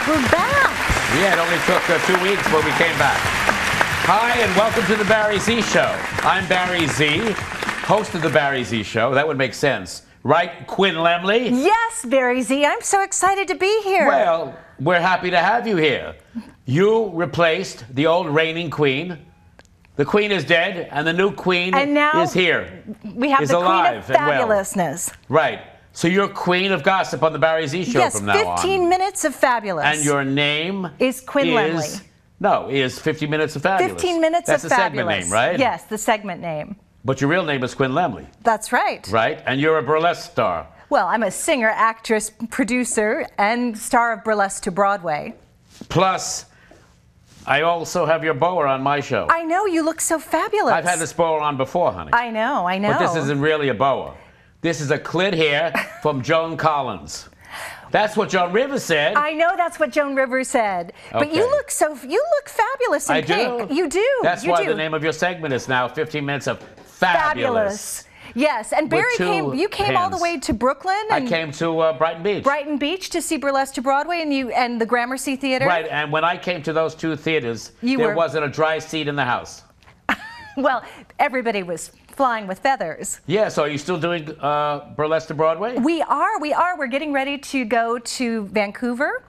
We're back. Yeah, it only took 2 weeks, but we came back. Hi, and welcome to the Barry Z Show. I'm Barry Z, host of the Barry Z Show. That would make sense. Right, Quinn Lemley? Yes, Barry Z. I'm so excited to be here. Well, we're happy to have you here. You replaced the old reigning queen. The queen is dead, and the new queen is here. We have is the alive queen of and well. fabulousness. Right. So you're queen of gossip on the Barry Z Show from now on. Yes, 15 minutes of fabulous. And your name is Quinn Lemley. No, is 15 Minutes of Fabulous. 15 Minutes That's of the Fabulous. segment name, right? Yes, the segment name. But your real name is Quinn Lemley. That's right. Right? And you're a burlesque star. Well, I'm a singer, actress, producer, and star of Burlesque to Broadway. Plus, I also have your boa on my show. I know, you look so fabulous. I've had this boa on before, honey. I know. But this isn't really a boa. This is a clit hair from Joan Collins. That's what Joan Rivers said. I know that's what Joan Rivers said. Okay. But you look fabulous in pink. Do? You do. That's why the name of your segment is now 15 Minutes of Fabulous. Yes, and Barry came all the way to Brooklyn. I came to Brighton Beach. Brighton Beach to see Burlesque to Broadway and the Gramercy Theater. Right, and when I came to those two theaters, there wasn't a dry seat in the house. Well, everybody was flying with feathers. Yeah, so are you still doing Burlesque to Broadway? We are. We're getting ready to go to Vancouver.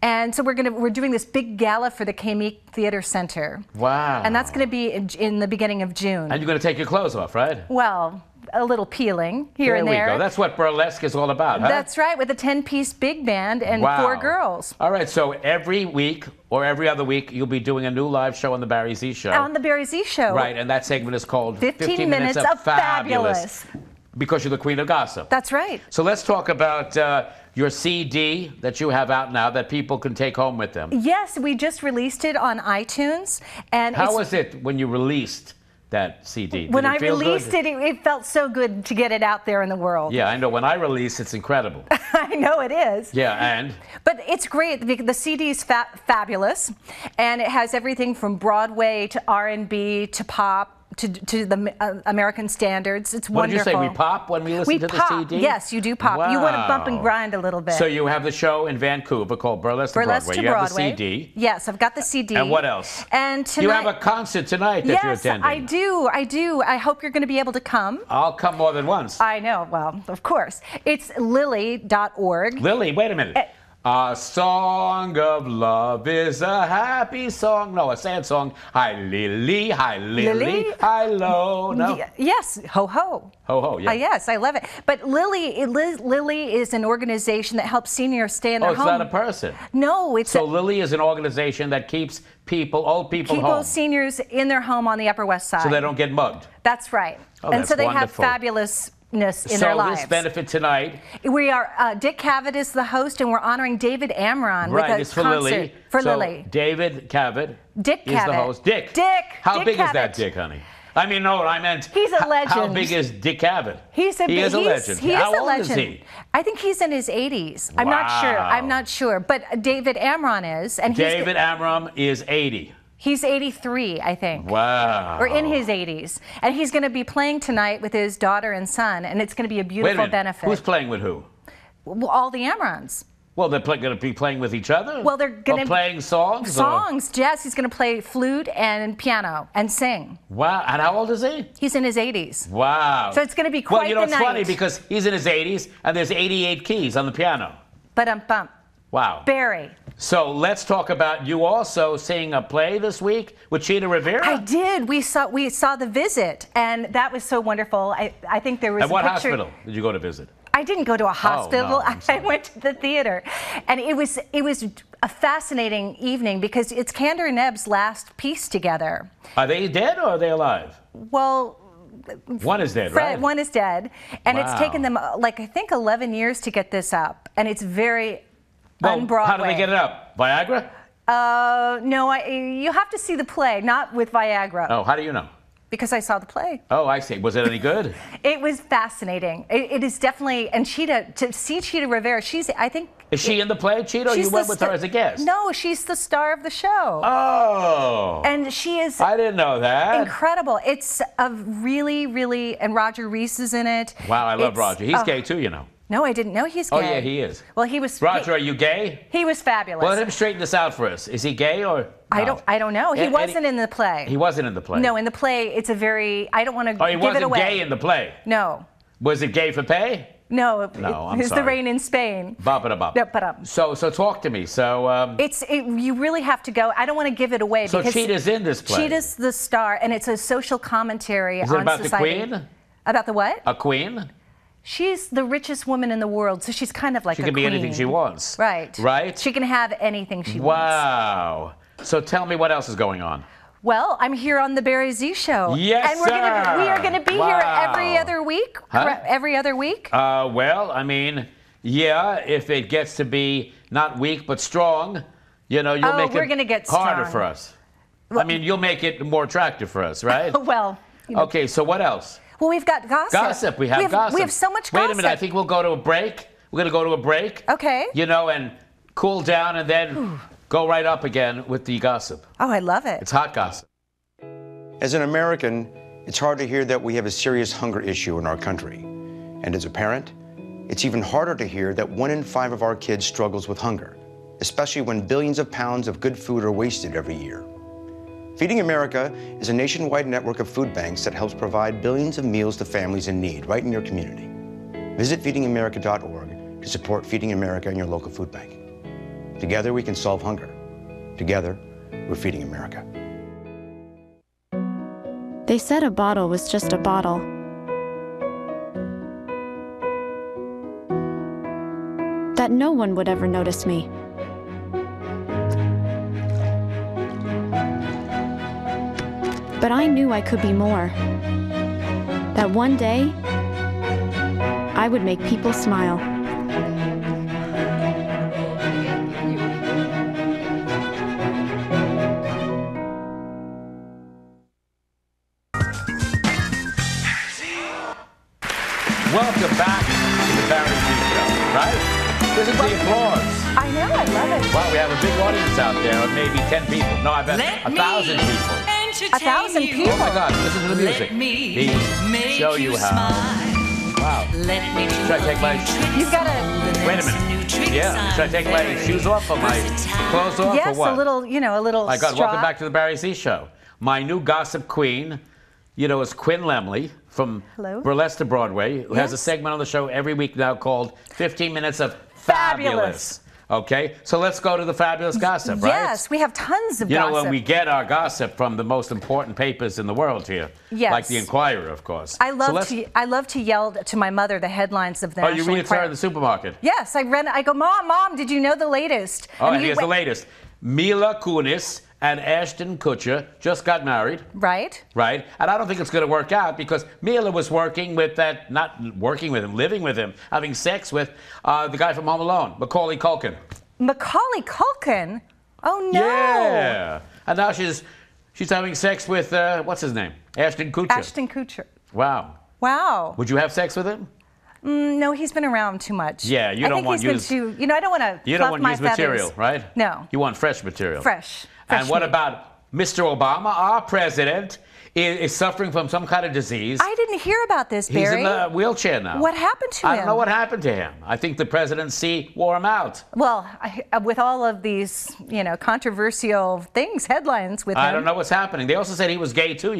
And so we're doing this big gala for the Kamiq Theater Center. Wow. And that's going to be in the beginning of June. And you're going to take your clothes off, right? Well, a little peeling here and there. There we go. That's what burlesque is all about, huh? That's right, with a 10-piece big band and 4 girls. All right, so every week or every other week, you'll be doing a new live show on the Barry Z Show. On the Barry Z Show. Right, and that segment is called 15 Minutes of Fabulous. Because you're the queen of gossip. That's right. So let's talk about your CD that you have out now that people can take home with them. Yes, we just released it on iTunes. And how was it when you released that CD? When I released it, it felt so good to get it out there in the world. Yeah, I know. When I release, it's incredible. I know it is. Yeah, and? But it's great. The CD is fabulous, and it has everything from Broadway to R&B to pop to the American standards. It's wonderful. What did you say? We pop when we listen to the CD? Yes, you do pop. Wow. You want to bump and grind a little bit. So you have the show in Vancouver called Burlesque to Broadway. You have the CD. Yes, I've got the CD. And what else? And tonight, you have a concert tonight that you're attending. Yes, I do. I hope you're going to be able to come. I'll come more than once. I know. Well, of course. It's lily.org. Lily, wait a minute. A song of love is a happy song. No, a sad song. Hi, Lily. Hi, Lily. Hi, lo. No? Yes. Ho, ho. Ho, ho, yeah. Yes, I love it. But Lily is an organization that helps seniors stay in their home. Oh, it's not a person? No, it's So Lily is an organization that keeps old people home. Seniors in their home on the Upper West Side. So they don't get mugged. That's right. Oh, and that's so they wonderful. have fabulous in their lives. So this benefit tonight. We are Dick Cavett is the host, and we're honoring David Amron with a it's for concert Lily. for so Lily. David Cavett. Dick is Cavett. The host. Dick. How big is that Dick, honey? I mean, no, I meant. He's a legend. How big is Dick Cavett? He is a legend. How old is he? I think he's in his 80s. Wow. I'm not sure. But David Amron is, and David Amron is 80. He's 83, I think. Wow. Or in his 80s. And he's going to be playing tonight with his daughter and son, and it's going to be a beautiful benefit. Who's playing with who? Well, all the Amrons. Well, they're going to be playing with each other? Well, they're going to be playing songs? Songs. Jazz. He's going to play flute and piano and sing. Wow. And how old is he? He's in his 80s. Wow. So it's going to be quite the night. Well, you know, it's funny because he's in his 80s and there's 88 keys on the piano. Ba-dum-bum. Wow. Barry. So let's talk about you also seeing a play this week with Chita Rivera. I did. We saw The Visit, and that was so wonderful. I think there was At what hospital did you go to visit? I didn't go to a hospital. Oh, no, I went to the theater, and it was a fascinating evening because it's Kander and Ebb's last piece together. Are they dead or are they alive? Well, one is dead, right? One is dead, and it's taken them I think 11 years to get this up, and it's very un-Broadway. How do they get it up? Viagra? No, you have to see the play, not with Viagra. Oh, how do you know? Because I saw the play. Oh, I see. Was it any good? It was fascinating. It is definitely, and to see Chita Rivera, I think. Is she in the play, Chita, or you went with her as a guest? No, she's the star of the show. Oh. And she is. I didn't know that. Incredible. It's a really, and Roger Reese is in it. Wow, I love Roger. He's gay too, you know. No, I didn't know he's gay. Oh, yeah, he is. Well, he was. Roger, are you gay? He was fabulous. Well, let him straighten this out for us. Is he gay or? No? I don't know. He wasn't in the play. He wasn't in the play. No, in the play, it's a very. I don't want to give it away. Oh, he wasn't gay in the play. No. Was it gay for pay? No, I'm it's sorry. the rain in Spain. Bop. So talk to me. So you really have to go. I don't want to give it away. So because Cheetah's in this play. Cheetah's the star, and it's a social commentary Is on it about society. the queen? About the what? A queen? She's the richest woman in the world, so she's kind of like She a can be queen. anything she wants. Right. Right? She can have anything she wants. Wow. So tell me what else is going on. Well, I'm here on the Barry Z Show. Yes, and we are gonna be here every Wow. other week. Huh? Every other week. Well, I mean, yeah, if it gets to be not weak but strong, you'll make we're it gonna get harder strong. for us. I mean, you'll make it more attractive for us, right? Well. Okay, so what else? Well, we've got gossip. Gossip. We have gossip. We have so much gossip. Wait a minute. I think we'll go to a break. We're going to go to a break. Okay. And cool down and then go right up again with the gossip. Oh, I love it. It's hot gossip. As an American, it's hard to hear that we have a serious hunger issue in our country. And as a parent, it's even harder to hear that 1 in 5 of our kids struggles with hunger, especially when billions of pounds of good food are wasted every year. Feeding America is a nationwide network of food banks that helps provide billions of meals to families in need right in your community. Visit feedingamerica.org to support Feeding America and your local food bank. Together we can solve hunger. Together, we're Feeding America. They said a bottle was just a bottle. That no one would ever notice me. But I knew I could be more. That one day, I would make people smile. Welcome back to the Barry Z Show, right? Listen to the applause. I know, I love it. Wow, we have a big audience out there of maybe 10 people. No, I bet 1,000 people. 1,000 people. Oh my God, listen to the music. These show you how. Wow. Should I take my... You've got to... Wait a minute. Yeah. Should I take my shoes off or my clothes off Yes, or what? a little My God, straw. welcome back to the Barry Z Show. My new gossip queen, is Quinn Lemley from Hello. Burlesque to Broadway, who has a Yes. segment on the show every week now called 15 Minutes of Fabulous. Okay, so let's go to the fabulous gossip, right? Yes, we have tons of You gossip. know, when we get our gossip from the most important papers in the world here, Yes. like the Inquirer, of course. I love to yell to my mother the headlines of the Oh, you National read it to her Enquirer. in the supermarket? Yes, I go, Mom, did you know the latest? Oh, and you here's the latest. Mila Kunis and Ashton Kutcher just got married. Right? Right? And I don't think it's going to work out because Mila was working with that, not working with him, living with him, having sex with the guy from Home Alone, Macaulay Culkin. Macaulay Culkin? Oh, no. Yeah. And now she's having sex with, what's his name? Ashton Kutcher. Ashton Kutcher. Wow. Wow. Would you have sex with him? No, he's been around too much. Yeah, you I don't think want he's used- been too, I don't want to You don't want used material, right? No. You want fresh material. Fresh And what meat. about Mr. Obama, our president, is suffering from some kind of disease? I didn't hear about this, He's Barry. in the wheelchair now. What happened to him? I don't know what happened to him. I think the presidency wore him out. Well, with all of these, controversial things, headlines with him. I don't know what's happening. They also said he was gay too,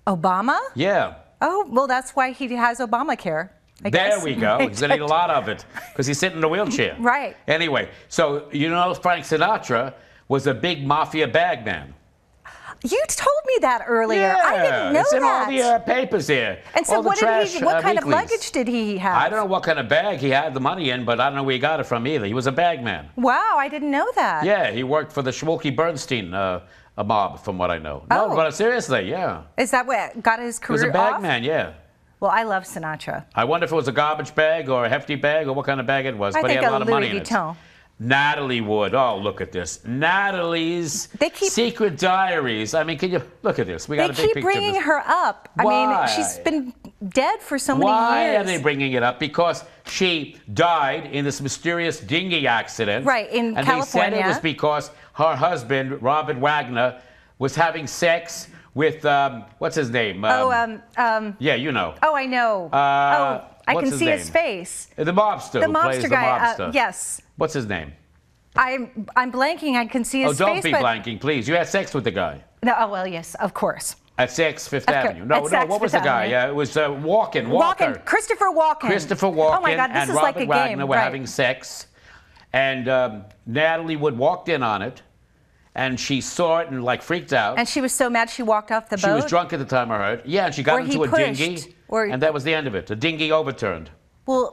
Obama? Yeah. Oh, well, that's why he has Obamacare. I There guess. we go. He's going to need a lot of it because he's sitting in a wheelchair. Right. Anyway, so Frank Sinatra was a big mafia bagman. You told me that earlier. I didn't know it's in that. all the papers here. And so all the what trash, what kind of weeklies. luggage did he have? I don't know what kind of bag he had the money in, but I don't know where he got it from either. He was a bagman. Wow, I didn't know that. Yeah, he worked for the Schmolke Bernstein a mob, from what I know. Oh. No, but seriously, yeah. Is that what got his He career was a off? bagman, yeah. Well, I love Sinatra. I wonder if it was a garbage bag or a hefty bag or what kind of bag it was. I But he think had a a lot of money in Louis it. Vuitton. Natalie Wood. Oh, look at this. Natalie's They keep- secret diaries. I mean, can you look at this? We got They a big keep picture of bringing this. her up. I Why? mean, she's been dead for so many Why years. are they bringing it up? Because she died in this mysterious dinghy accident. Right, in and California. And they said it was because her husband, Robert Wagner, was having sex with, what's his name? Yeah, you know. Oh, I know. I What's can his see name? his face. The mobster. The who plays mobster guy. The mobster. Yes. What's his name? I'm blanking. I can see his face. Oh, don't be but blanking, please. You had sex with the guy. No. Oh well, yes, of course. At 6 Fifth Of course. Avenue. No, At no. 6 What was Fifth the guy? Avenue. Yeah, it was Walken. Walken. Christopher Walken. Christopher Walken Oh my God, this and is Robert like a Wagner game. were Right. having sex, and Natalie Wood walked in on it, and she saw it and like freaked out. And she was so mad she walked off the boat. She was drunk at the time, I heard. Yeah, and she got Or he into a pushed, dinghy, or- and that was the end of it. The dinghy overturned. Well,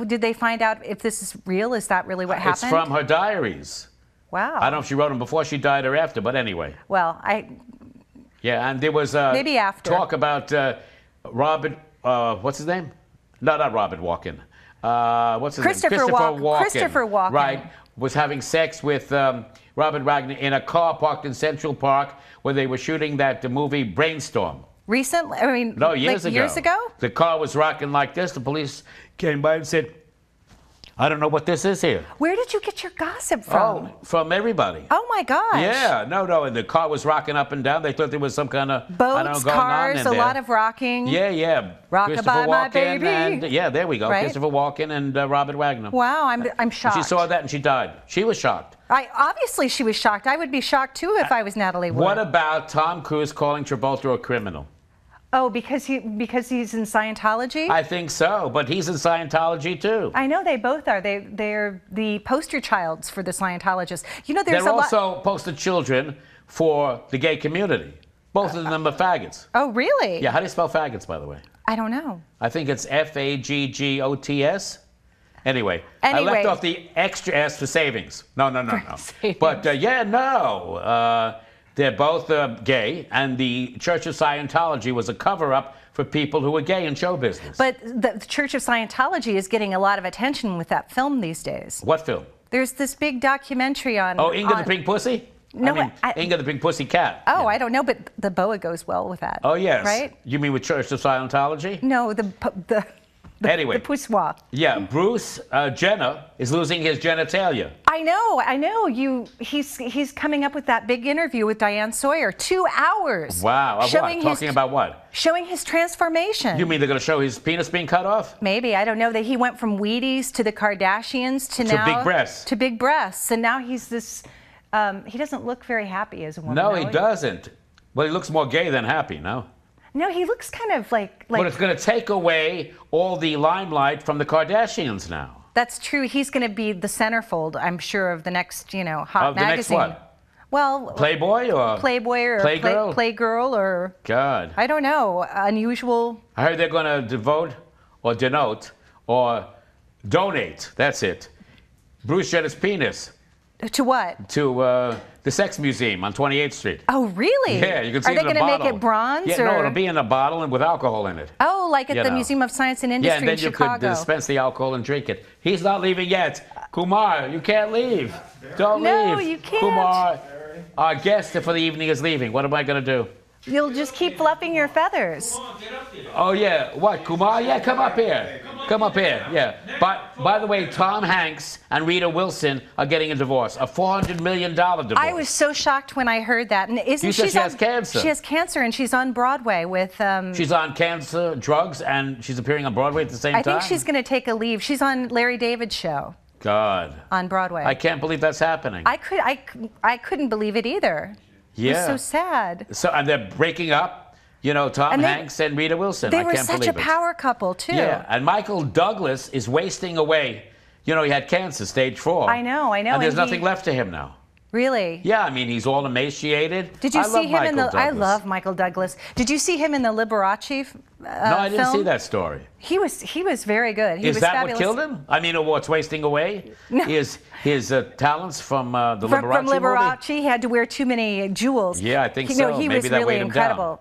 did they find out if this is real? Is that really what happened? It's from her diaries. Wow. I don't know if she wrote them before she died or after, but anyway. Well, Yeah, and there was Maybe after. talk about Robert, what's his name? No, not Robert Walken. What's his Christopher name? Walken. Christopher Walken. Right, was having sex with Robert Wagner in a car parked in Central Park where they were shooting that movie Brainstorm. recently? I mean, No, years like ago. Years ago? The car was rocking like this. The police came by and said, I don't know what this is here. Where did you get your gossip from? Oh, from everybody. Oh my gosh. Yeah, no, and the car was rocking up and down. They thought there was some kind of I don't know, Boats, going on cars, in a there. lot of rocking. Yeah. Rockabye, Christopher my Walken baby. and yeah, there we go. Right? Christopher Walken and Robert Wagner. Wow, I'm shocked. She saw that and she died. She was shocked. Obviously she was shocked. I would be shocked too if I was Natalie Wood. What about Tom Cruise calling Travolta a criminal? Oh, because he's in Scientology? I think so, but he's in Scientology too. I know they both are. They're the poster childs for the Scientologists. You know, there's They're a lot. also poster children for the gay community. Both of them are faggots. Oh, really? Yeah, how do you spell faggots, by the way? I don't know. I think it's F-A-G-G-O-T-S. Anyway, I Anyway. left off the extra S for savings. No. Savings. But they're both gay, and the Church of Scientology was a cover-up for people who were gay in show business. But the Church of Scientology is getting a lot of attention with that film these days. What film? There's this big documentary on. Oh, Inga on- the Pink Pussy? No, Inga the Pink Pussy Cat. Oh, Yeah. I don't know, but the boa goes well with that. Oh, yes. Right? You mean with Church of Scientology? No, the Anyway. the poussoir. Yeah, Bruce Jenner is losing his genitalia. I know. He's coming up with that big interview with Diane Sawyer. 2 hours. Wow. Of what? Showing Talking about what? Showing his transformation. You mean they're going to show his penis being cut off? Maybe, I don't know, that he went from Wheaties to the Kardashians to now big breasts. To big breasts, and now he's this. He doesn't look very happy as a woman. No, he doesn't. Well, he looks more gay than happy, no? No, he looks kind of like. But it's going to take away all the limelight from the Kardashians now. That's true. He's going to be the centerfold, I'm sure, of the next, hot Of the next magazine. what? Well, Playboy or Playboy or Playgirl? Playgirl or God. I don't know, unusual. I heard they're going to devote or denote or donate, that's it, Bruce Jenner's penis To what? to the Sex Museum on 28th Street. Oh, really? Yeah, you can see Are they it in a gonna bottle. make it bronze? Yeah, or? no, it'll be in a bottle and with alcohol in it. Oh, like at You the know. Museum of Science and Yeah, Industry and then in you Chicago. could dispense the alcohol and drink it. He's not leaving yet. Kumar, you can't leave. Don't No, leave. you can't. Kumar, our guest for the evening is leaving. What am I going to do? You'll just keep fluffing your feathers. Oh, yeah. What, Kumar? Yeah, come up here. Come up here, yeah. But, by the way, Tom Hanks and Rita Wilson are getting a divorce, a $400 million divorce. I was so shocked when I heard that. And isn't You said she has on, cancer. She has cancer, and she's on Broadway with. She's on cancer, drugs, and she's appearing on Broadway at the same time? I think she's going to take a leave. She's on Larry David's show God. on Broadway. I can't believe that's happening. I couldn't believe it either. Yeah. It was so sad. So, and they're breaking up, Tom And they- Hanks and Rita Wilson. They I were can't such believe a it. power couple, too. Yeah, and Michael Douglas is wasting away. He had cancer, stage 4. I know. And there's and nothing he- left to him now. Really? Yeah, I mean, he's all emaciated. Did you I see love him in the? Michael I Douglas. love Michael Douglas. Did you see him in the Liberace film? No, I didn't see that story. He was very good. He Is was that fabulous. what killed him? I mean, what's wasting away? No. His talents from the From Liberace movie? Liberace, he had to wear too many jewels. Yeah, I think he, so. No, he Maybe was that really weighed him down. incredible.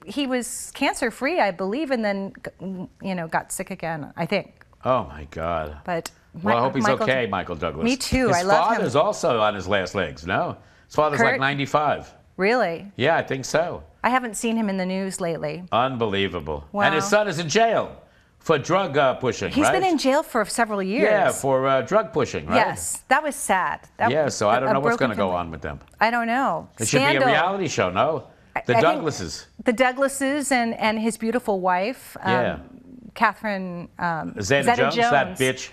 He was cancer free, I believe, and then got sick again. I think. Oh my God. But Well, I hope he's Michael- okay, Michael Douglas. Me too. His I love him. father's also on his last legs. No, his father's like Kurt? 95. Really? Yeah, I think so. I haven't seen him in the news lately. Unbelievable. Wow. And his son is in jail for drug pushing, He's right? been in jail for several years. Yeah, for drug pushing, right? Yes, that was sad. Yeah, so I don't know what's going to broken go family. on with them. I don't know. It should be a Scandal. reality show, no? The I think Douglases. The Douglases and his beautiful wife. Yeah. Catherine Zeta Jones, that bitch.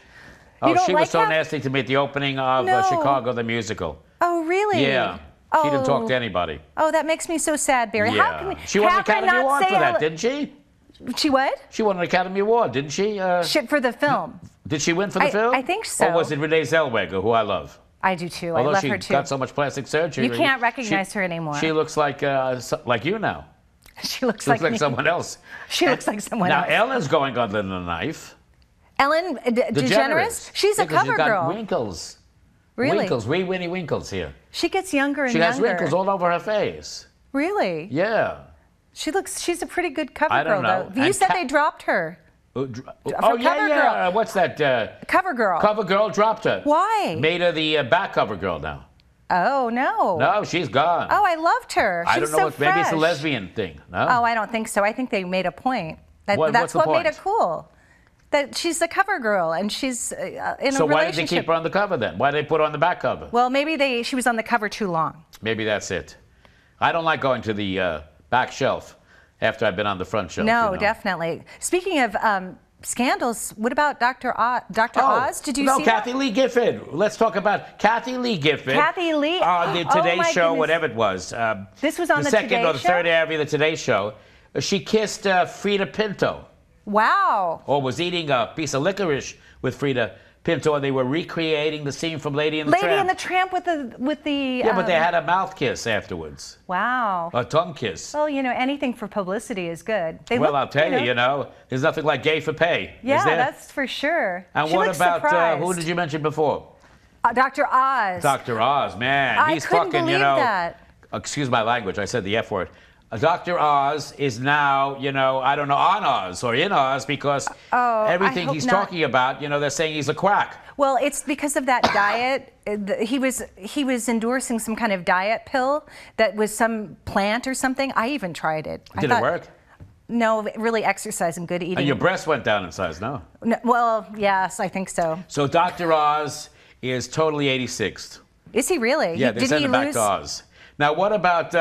Oh, don't she like was so Kath- nasty to me at the opening of No. Chicago, the musical. Oh, really? Yeah. She didn't talk to anybody. Oh, that makes me so sad, Barry. Yeah. How can we, She won an Catherine Academy not Award say for that, hello- didn't she? She what? She won an Academy Award, didn't she? Shit for the film. Did she win for the film? I think so. Or was it Renee Zellweger, who I love? I do too. Although I love she her too. got so much plastic surgery. You can't recognize her anymore. She looks like you now. She looks She looks like me. someone else. She looks like someone Now else. Ellen's going under the knife. Ellen DeGeneres? She's a Because cover she's got girl. Wrinkles. Really? Wrinkles, wee Winnie Winkles here. She gets younger and She younger. has wrinkles all over her face. Really? Yeah. She's a pretty good cover I girl, don't know. though. You And said they dropped her. Oh, Cover Girl. What's that? Cover girl. Cover girl dropped her. Why? Made her the back cover girl now. Oh, no. No, she's gone. Oh, I loved her. I She's don't know so what. Maybe it's a fresh. lesbian thing. No. Oh, I don't think so. I think they made a point. What's That's the what made point? it cool. That she's the cover girl and she's in So a why did they relationship. keep her on the cover then? Why did they put her on the back cover? Well, maybe she was on the cover too long. Maybe that's it. I don't like going to the back shelf after I've been on the front shelf. No, you know? definitely. Speaking of scandals, what about Dr. Oz? Dr. Oh, Oz? Did you no, see Kathy that? Lee Gifford. Let's talk about Kathy Lee Gifford. Kathy Lee? On the Oh, Today my Show, goodness. whatever it was. This was on the second Today or the Show? third area of the Today Show. She kissed Frida Pinto, Wow. or was eating a piece of licorice with Frida Pinto, and they were recreating the scene from Lady and the Lady Tramp. and the Tramp with the. Yeah, but they had a mouth kiss afterwards, Wow. a tongue kiss. Well, anything for publicity is good. They Well, look, I'll tell you, there's nothing like gay for pay. Yeah, is there? that's for sure. And She what looks about surprised. who did you mention before? Dr. Oz. Dr. Oz, man, I he's couldn't fucking, believe that. Excuse my language, I said the F word. Dr. Oz is now, I don't know, on Oz or in Oz because I everything hope he's not. talking about, they're saying he's a quack. Well, it's because of that diet. He was endorsing some kind of diet pill that was some plant or something. I even tried it. Did it work? No, really exercise and good eating. And your breast went down in size, no? No, well, yes, I think so. So Dr. Oz is totally 86th. Is he really? Yeah, they Did sent he him back lose? to Oz. Now, what about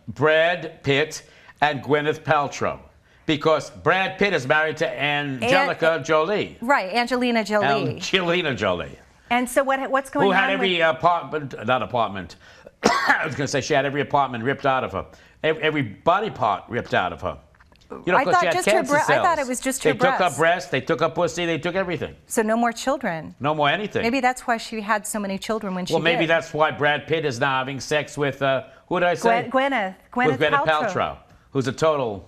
Brad Pitt and Gwyneth Paltrow? Because Brad Pitt is married to Angelica Jolie. Right, Angelina Jolie. Angelina Jolie. And so what's going Who on? had every apartment, I was going to say she had every apartment ripped out of her. Every body part ripped out of her. I 'cause thought she had just her cancer I thought cells. it was just her They took her breasts. breast, they took her pussy, they took everything. So no more children. No more anything. Maybe that's why she had so many children when she Well, maybe did. that's why Brad Pitt is now having sex with, who did I say? Gwyneth With Gwyneth Paltrow. Paltrow, who's a total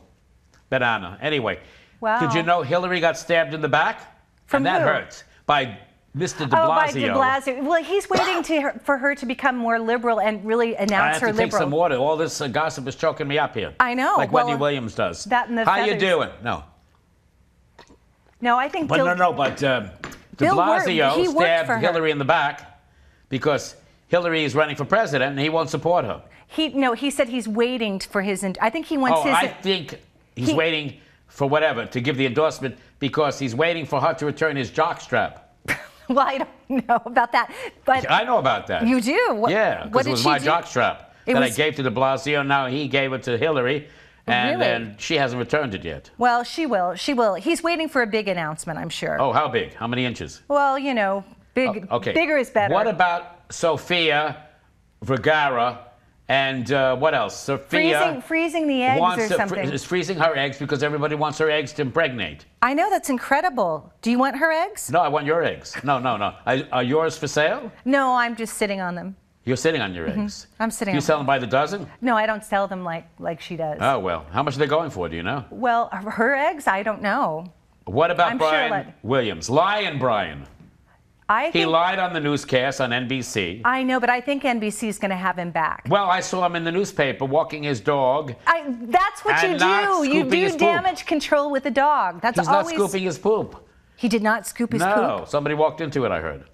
banana. Anyway, Wow. did you know Hillary got stabbed in the back? From and that who? hurt by Mr. de Oh, by Blasio. de Blasio. Well, he's waiting for her to become more liberal and really I announce have her to take liberal. some water. All this gossip is choking me up here. I know. Like Well, Wendy Williams does. that and the How you feathers. doing? No. No, I think But Bill, de Bill worked- Blasio he worked for stabbed her. Hillary in the back because Hillary is running for president and he won't support her. he said he's waiting for his. I think he wants Oh, his. I think he's he- waiting for whatever to give the endorsement because he's waiting for her to return his jockstrap. Well, I don't know about that, but I know about that. you do. What, Yeah, what because did it was she my do? jockstrap It that I was- gave to de Blasio. Now he gave it to Hillary, and Really? then she hasn't returned it yet. Well, she will. She will. He's waiting for a big announcement, I'm sure. Oh, how big? How many inches? Well, big. Okay. Bigger is better. What about Sofia Vergara and what else? Sophia freezing the eggs wants or to, something? is freezing her eggs because everybody wants her eggs to impregnate. I know, that's incredible. Do you want her eggs? No, I want your eggs. No. Are yours for sale? No, I'm just sitting on them. You're sitting on your eggs. I'm sitting You on sell them by the dozen? No, I don't sell them like she does. Oh, well. How much are they going for, do you know? Well, her eggs, I don't know. What about I'm sure Brian like- Williams? Lion Brian. I He think, lied on the newscast on NBC. I know, but I think NBC is going to have him back. Well, I saw him in the newspaper walking his dog. That's what you And not do. You scooping his do poop. damage control with a dog. That's He's not always. scooping his poop. He did not scoop his No, poop. somebody walked into it, I heard.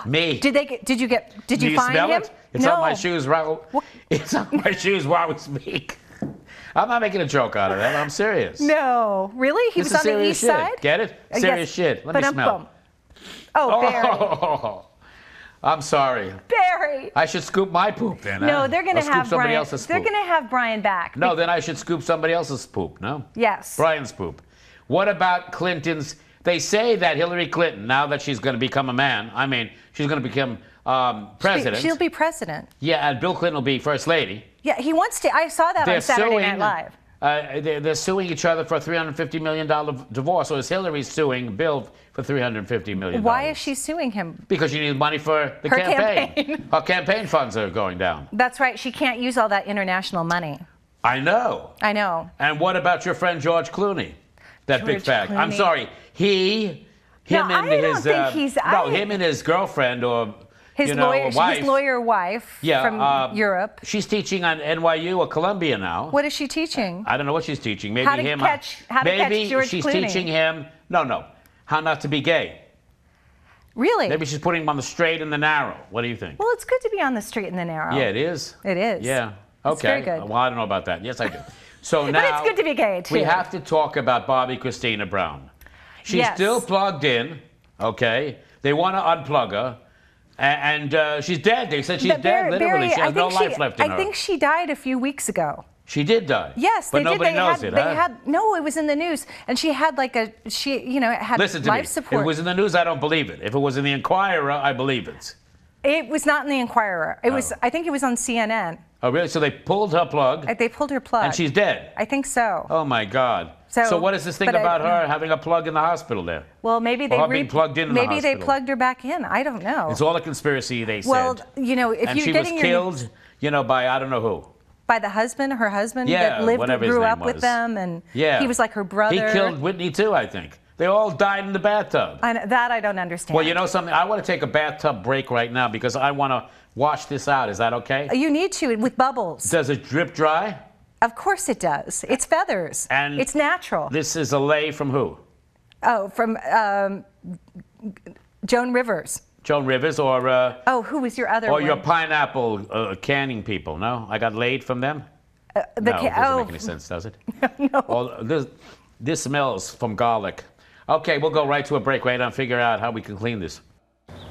Me. Did Do you you find smell him? it? It's no. on my shoes, Raul. It's on my shoes while we speak. I'm not making a joke out of that. I'm serious. No, really? He This was is on the serious east shit. side. Get it? Yes. Serious shit. Let me smell. Ba-dum-bum. Oh, Barry. Oh, I'm sorry. Barry. I should scoop my poop then. No, huh? they're going Or to scoop have somebody Brian. else's They're poop. going to have Brian back. No, then I should scoop somebody else's poop. No. Yes. Brian's poop. What about Clinton's? They say that Hillary Clinton, now that she's going to become a man, I mean, she's going to become president. She'll be president. Yeah, and Bill Clinton will be first lady. Yeah, he wants to. I saw that on Saturday Night Live. They're suing each other for a $350 million divorce. So is Hillary suing Bill for $350 million? Why is she suing him? Because she needs money for the campaign. Her campaign funds are going down. That's right. She can't use all that international money. I know. I know. And what about your friend George Clooney? That big fag. I'm sorry. Him and his girlfriend or his lawyer wife from Europe. She's teaching on NYU or Columbia now. What is she teaching? I don't know what she's teaching. Maybe how to catch George she's Clooney. Teaching him how not to be gay. Really? Maybe she's putting him on the straight and the narrow. What do you think? Well, it's good to be on the straight and the narrow. Yeah, it is. It is. Yeah. Okay. It's very good. Well, I don't know about that. Yes, I do. So now, but it's good to be gay too. We have to talk about Bobby Christina Brown. She's still plugged in. Okay. They want to unplug her. And she's dead. They said she's dead, literally. She has no life left in her. I think she died a few weeks ago. She did die? Yes, but nobody knows it, huh? No, it was in the news. And she had like had Listen to life me. support. If it was in the news, I don't believe it. If it was in the Inquirer, I believe it. It was not in the Inquirer. It was. I think it was on CNN. Oh, really? So they pulled her plug? They pulled her plug. And she's dead? I think so. Oh, my God. So what is this thing about her having a plug in the hospital there? Well, maybe they being plugged in the maybe hospital. they plugged her back in. I don't know. It's all a conspiracy, they said. Well, you know, if and you're she getting was killed, by I don't know who. By her husband that grew up with them, and he was like her brother. He killed Whitney too, I think. They all died in the bathtub. That I don't understand. Well, you know something? I want to take a bathtub break right now because I want to wash this out. Is that okay? You need to, with bubbles. Does it drip dry? Of course it does. It's feathers. And it's natural. This is a lay from who? Oh, from Joan Rivers. Joan Rivers or... who was your other one? Or your pineapple canning people, no? I got laid from them? No, it doesn't make any sense, does it? No. Well, this smells from garlic. Okay, we'll go right to a break right now and figure out how we can clean this.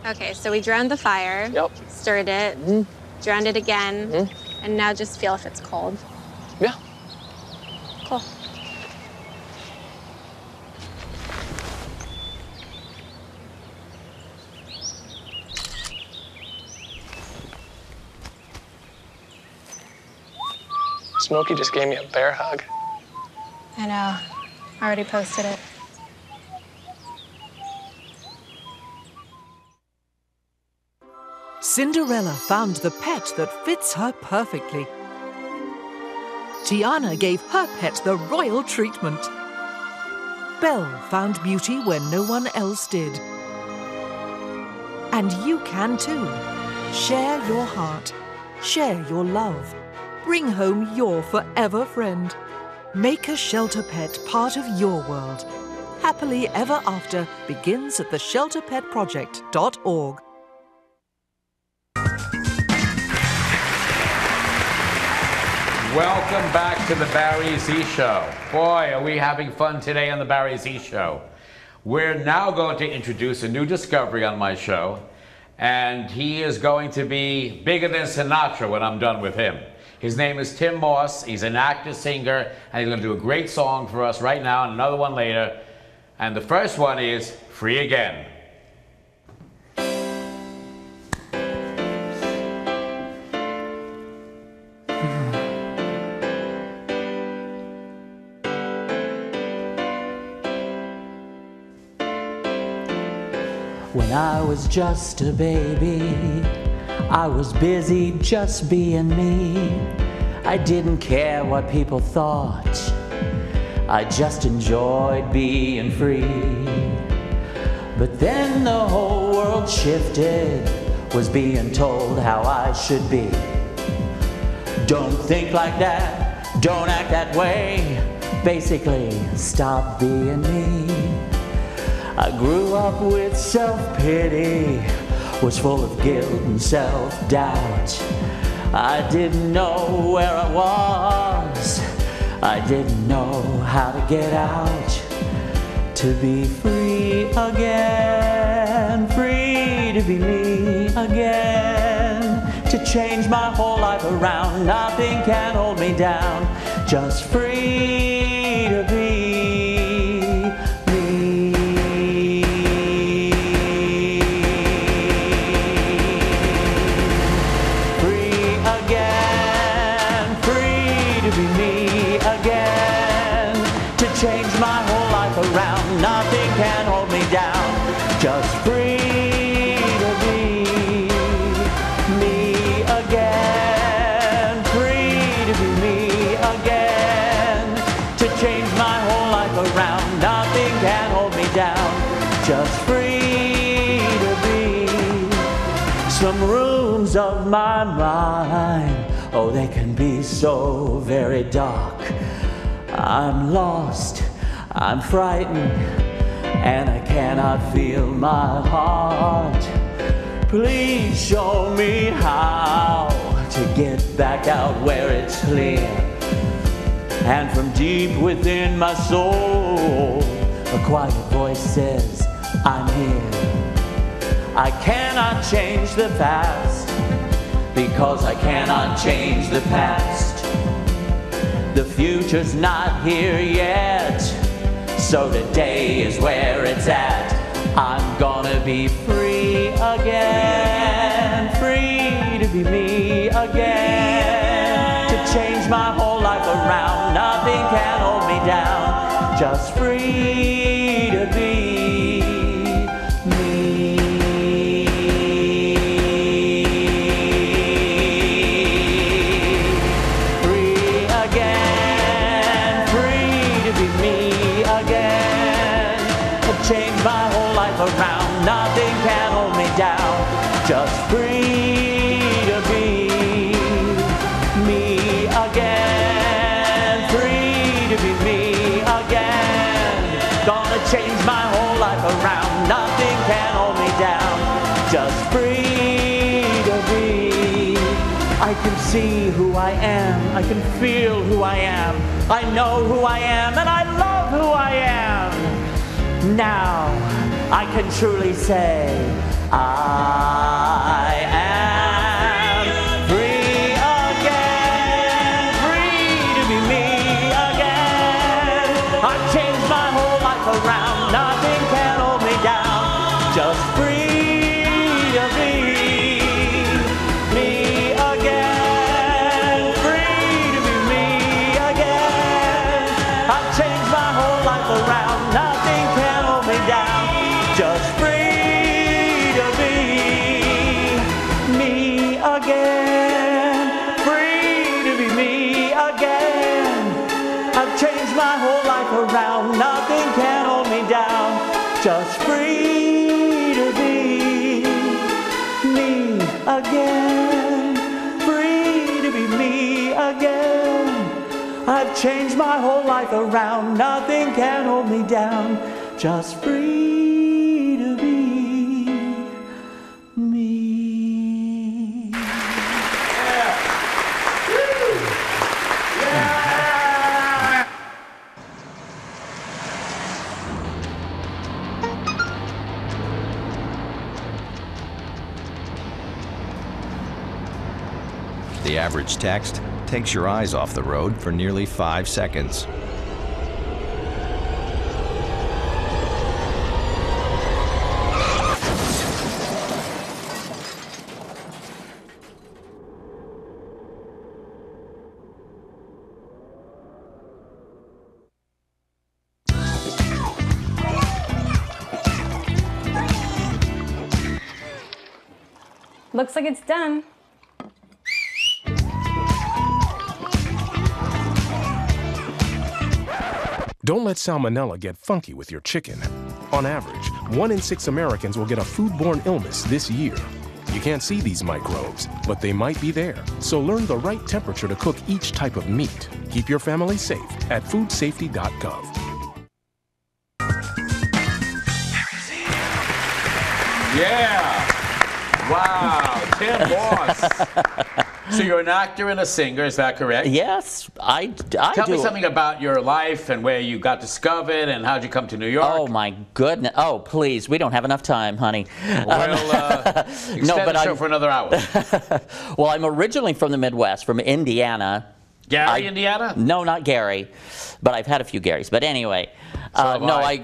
Okay, so we drowned the fire, stirred it, drowned it again, and now just feel if it's cold. Yeah. Cool. Smokey just gave me a bear hug. I know. I already posted it. Cinderella found the pet that fits her perfectly. Tiana gave her pet the royal treatment. Belle found beauty where no one else did. And you can too. Share your heart. Share your love. Bring home your forever friend. Make a shelter pet part of your world. Happily Ever After begins at theshelterpetproject.org. Welcome back to the Barry Z Show. Boy, are we having fun today on the Barry Z Show. We're now going to introduce a new discovery on my show, and he is going to be bigger than Sinatra when I'm done with him. His name is Tim Moss. He's an actor, singer, and he's going to do a great song for us right now and another one later. And the first one is Free Again. When I was just a baby, I was busy just being me. I didn't care what people thought. I just enjoyed being free. But then the whole world shifted, was being told how I should be. Don't think like that, don't act that way. Basically, stop being me. I grew up with self-pity, was full of guilt and self-doubt. I didn't know where I was, I didn't know how to get out. To be free again, free to be me again. To change my whole life around, nothing can hold me down. Just free to be be me again, to change my whole life around. Nothing can hold me down, just free to be me again, free to be me again, to change my whole life around. Nothing can hold me down, just free to be. Some rooms of my mind, oh, they can be so very dark. I'm lost, I'm frightened, and I cannot feel my heart. Please show me how to get back out where it's clear. And from deep within my soul, a quiet voice says, I'm here. I cannot change the past, because I cannot change the past. The future's not here yet, so today is where it's at. I'm gonna be free again, free to be me again, to change my whole life around. Nothing can hold me down, just free to be me. Free again, free to be me again, to change my whole life around. Nothing can hold me down, just free to be me again, free to be me again. Gonna change my whole life around. Nothing can hold me down, just free to be. I can see who I am, I can feel who I am, I know who I am, and I love who I am. Now I can truly say I am free again, free to be me again. I've changed my whole life around. Nothing can hold me down, just free to be me again, free to be me again. I've changed my whole life around. Nothing can hold me down, just free to be me again, free to be me again. I've changed my whole life around. Nothing can hold me down, just free to be me again, free to be me again. I've changed my whole life around. Nothing can hold me down, just free to be me. The average text takes your eyes off the road for nearly 5 seconds. Looks like it's done. Don't let salmonella get funky with your chicken. On average, 1 in 6 Americans will get a foodborne illness this year. You can't see these microbes, but they might be there. So learn the right temperature to cook each type of meat. Keep your family safe at foodsafety.gov. Yeah! Wow, Tim Boss. So you're an actor and a singer, is that correct? Yes, I do. Tell me something about your life and where you got discovered and how'd you come to New York? Oh my goodness! Oh please, we don't have enough time, honey. Well, extend the show for another hour. Well, I'm originally from the Midwest, from Indiana. Gary, Indiana? No, not Gary, but I've had a few Garys. But anyway, No,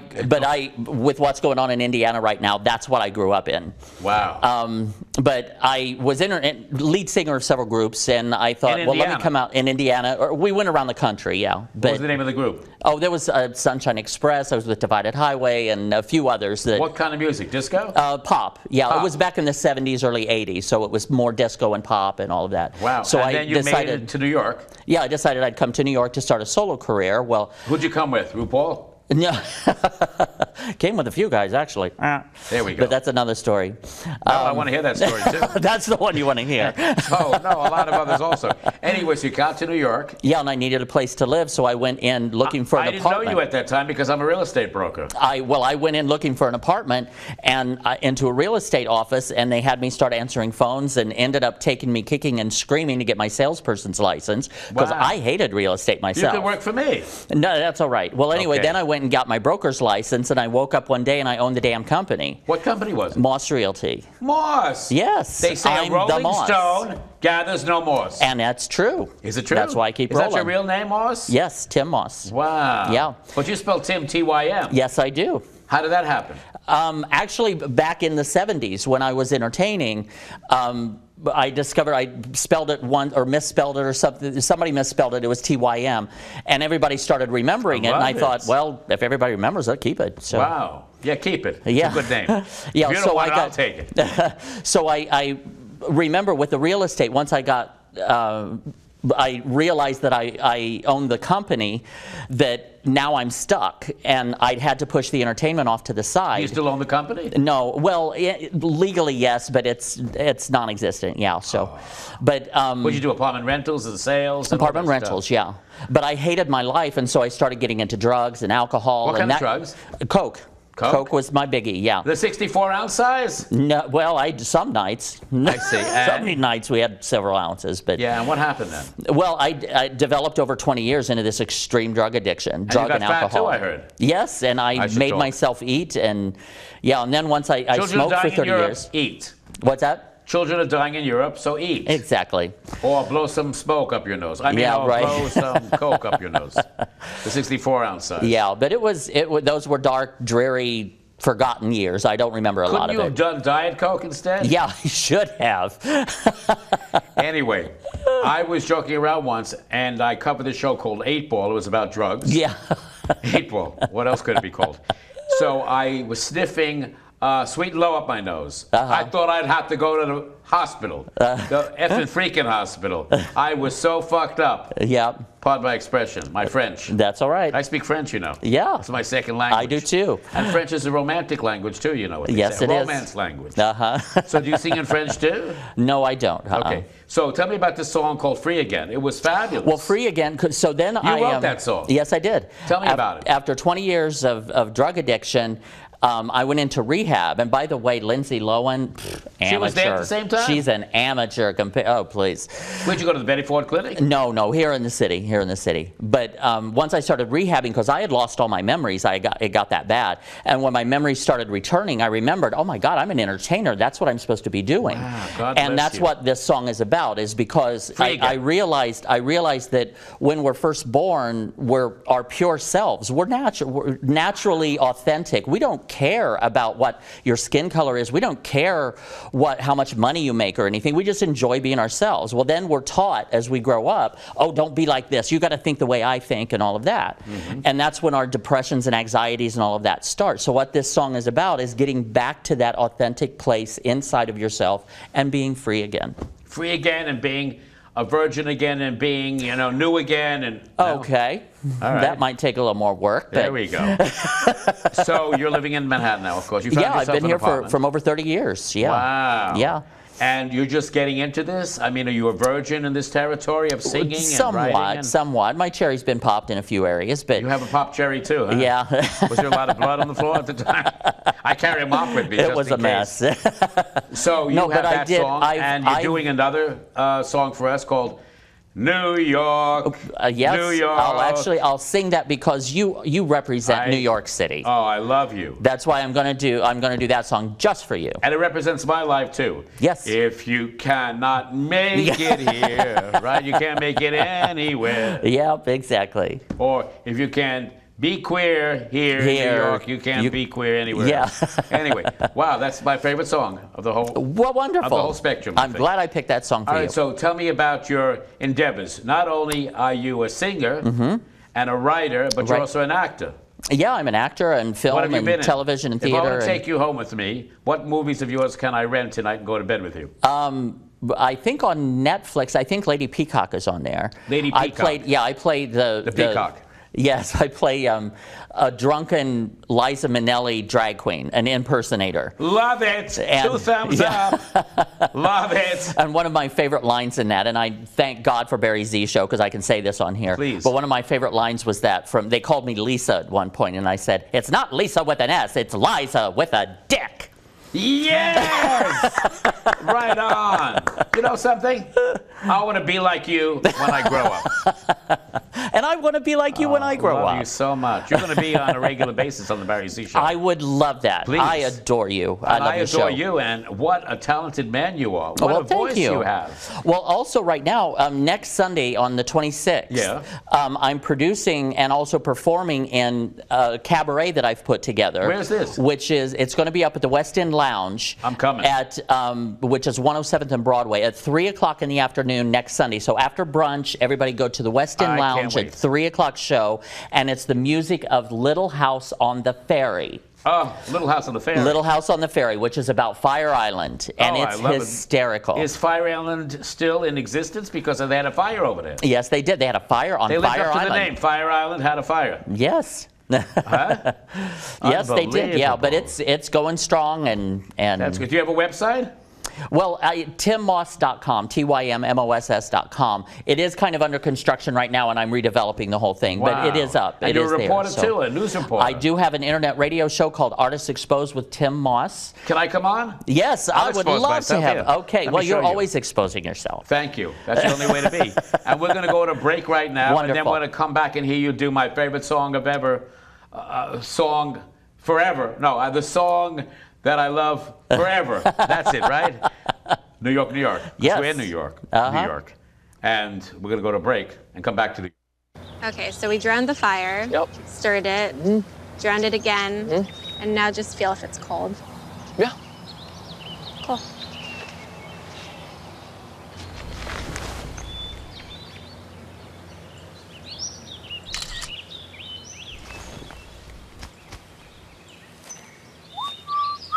with what's going on in Indiana right now, that's what I grew up in. Wow. But I was lead singer of several groups, and I thought, well, let me come out in Indiana. Or we went around the country, yeah. But, what was the name of the group? Oh, there was Sunshine Express. I was with Divided Highway and a few others. What kind of music? Disco? Pop. Yeah, pop. It was back in the 70s, early 80s, so it was more disco and pop and all of that. Wow. So and then you made it to New York. Yeah, I decided I'd come to New York to start a solo career. Well, who'd you come with? RuPaul? No, came with a few guys actually. There we go. But that's another story. I want to hear that story too. That's the one you want to hear. Oh no, a lot of others also. Anyway, so you got to New York. Yeah, and I needed a place to live, so I went in looking for an apartment. I didn't know you at that time because I'm a real estate broker. I went in looking for an apartment and into a real estate office, and they had me start answering phones, and ended up taking me kicking and screaming to get my salesperson's license because I hated real estate myself. You could work for me. No, that's all right. Well, anyway, then I went and got my broker's license, and I woke up one day and I owned the damn company. What company was it? Moss Realty. Moss? Yes. They say I'm a rolling the Moss. stone gathers no moss. And that's true. Is it true? That's why I keep rolling. Is that your real name, Moss? Yes, Tim Moss. Wow. Yeah. But you spell Tim, T-Y-M. Yes, I do. How did that happen? Actually, back in the 70s when I was entertaining, I discovered I spelled it once or misspelled it or something. Somebody misspelled it. It was T-Y-M. And everybody started remembering it. And I thought, well, if everybody remembers it, keep it. So, wow. Yeah, keep it. It's yeah. a good name. Yeah, if you don't want it, I'll take it. So I remember with the real estate, once I got, I realized that I owned the company, that now I'm stuck, and I'd had to push the entertainment off to the side. You still own the company? No, well, legally yes, but it's non-existent. Yeah. So, but what did you do? Apartment rentals and sales? And apartment rentals, yeah. But I hated my life, and so I started getting into drugs and alcohol. What kind of drugs? Coke. Coke was my biggie, yeah. The 64-ounce size? No, well, some nights. I see. Some nights we had several ounces, but yeah. And what happened then? Well, I developed over 20 years into this extreme drug addiction, drug and alcohol. Fat too, I heard. Yes, and I made myself eat, and yeah, and then once I smoked for 30 years. Eat. What's that? Children are dying in Europe, so eat. Exactly. Or blow some smoke up your nose. Blow some coke up your nose. The 64-ounce size. Yeah, but those were dark, dreary, forgotten years. I don't remember a lot of it. Couldn't you have done Diet Coke instead? Yeah, I should have. Anyway, I was joking around once, and I covered this show called 8 Ball. It was about drugs. Yeah. 8 Ball. What else could it be called? So I was sniffing Sweet and Low up my nose. I thought I'd have to go to the hospital, the effing freaking hospital. I was so fucked up. Yeah. Pardon my expression, my French. That's all right. I speak French, you know. Yeah. It's my second language. I do too. And French is a romantic language too, you know what they yes, say. it is. Romance language. So do you sing in French too? No, I don't. Okay. So tell me about this song called Free Again. It was fabulous. Well, Free Again, so then you wrote that song. Yes, I did. Tell me about it. After 20 years of drug addiction, I went into rehab, and by the way, Lindsay Lohan, amateur. She was there at the same time? She's an amateur. Oh, please. Where'd you go, to the Betty Ford Clinic? No, here in the city. But once I started rehabbing, because I had lost all my memories, it got that bad. And when my memories started returning, I remembered, oh my God, I'm an entertainer. That's what I'm supposed to be doing. Wow, God bless and that's you. what this song is about, is because I realized that when we're first born, we're our pure selves. We're naturally authentic. We don't care about what your skin color is. We don't care how much money you make or anything. We just enjoy being ourselves. Well, then we're taught as we grow up, oh, don't be like this. You got to think the way I think and all of that. Mm-hmm. And that's when our depressions and anxieties and all of that start. So what this song is about is getting back to that authentic place inside of yourself and being free again. Free again and being a virgin again and being, new again. And okay. All right. That might take a little more work. There we go. So you're living in Manhattan now, of course. You found yourself I've been here from over 30 years. Yeah. Wow. Yeah. And you're just getting into this? I mean, are you a virgin in this territory of singing and writing? Somewhat. My cherry's been popped in a few areas, but you have a popped cherry too, huh? Yeah. Was there a lot of blood on the floor at the time? I carry a mop with me. It was a mess. So you have that song, and you're doing another song for us called New York. Yes. New York. I'll sing that because you represent New York City. Oh, I love you. That's why I'm gonna do that song just for you. And it represents my life too. Yes. If you cannot make it here, right? You can't make it anywhere. Yep, exactly. Or if you can't Be queer here in New York. You can't be queer anywhere else. Anyway, wow, that's my favorite song of the whole. Well, wonderful. Of the whole spectrum. I'm glad I picked that song for you. All right, so tell me about your endeavors. Not only are you a singer and a writer, but you're also an actor. Yeah, I'm an actor and film and television and theater. If I want to take you home with me, what movies of yours can I rent tonight and go to bed with you? I think on Netflix, I think Lady Peacock is on there. Lady Peacock. I played the Peacock. Yes, I play a drunken Liza Minnelli drag queen, an impersonator. Love it! And, 2 thumbs up! Love it! And one of my favorite lines in that, and I thank God for Barry Z Show because I can say this on here. Please. But one of my favorite lines was that they called me Lisa at one point, and I said, it's not Lisa with an S, it's Liza with a dick. Yes! Right on. You know something? I want to be like you when I grow up. And I want to be like you when I grow up. I love you so much. You're going to be on a regular basis on the Barry Z Show. I would love that. Please. I adore you. I adore you, and what a talented man you are. What a voice you have. Well, also right now, next Sunday on the 26th, I'm producing and also performing in a cabaret that I've put together. Where's this? It's going to be up at the West End Lounge. I'm coming. At, which is 107th and Broadway at 3 o'clock in the afternoon next Sunday. So after brunch, everybody go to the West End Lounge at 3 o'clock show, and it's the music of Little House on the Ferry. Oh, Little House on the Ferry. Little House on the Ferry, which is about Fire Island, and it's hysterical. Is Fire Island still in existence? Because they had a fire over there. Yes, they did. They had a fire on Fire Island. They lived up to the name. Fire Island had a fire. Yes. Huh? Yes, they did. Yeah, but it's going strong and. That's good. Do you have a website? Well, TimMoss.com, TYMMOSS.com. It is kind of under construction right now, and I'm redeveloping the whole thing, but it is up. And you're a reporter too, a news reporter. I do have an internet radio show called Artists Exposed with Tim Moss. Can I come on? Yes, I would love to have. Okay, well, you're always exposing yourself. Thank you. That's the only way to be. And we're going to go to break right now, and then we're going to come back and hear you do my favorite song of ever, song forever. No, the song that I love forever. That's it, right? New York, New York. Yes. We're in New York, New York. And we're going to go to break and come back to the... Okay, so we drowned the fire, stirred it, drowned it again, and now just feel if it's cold. Yeah. Cool.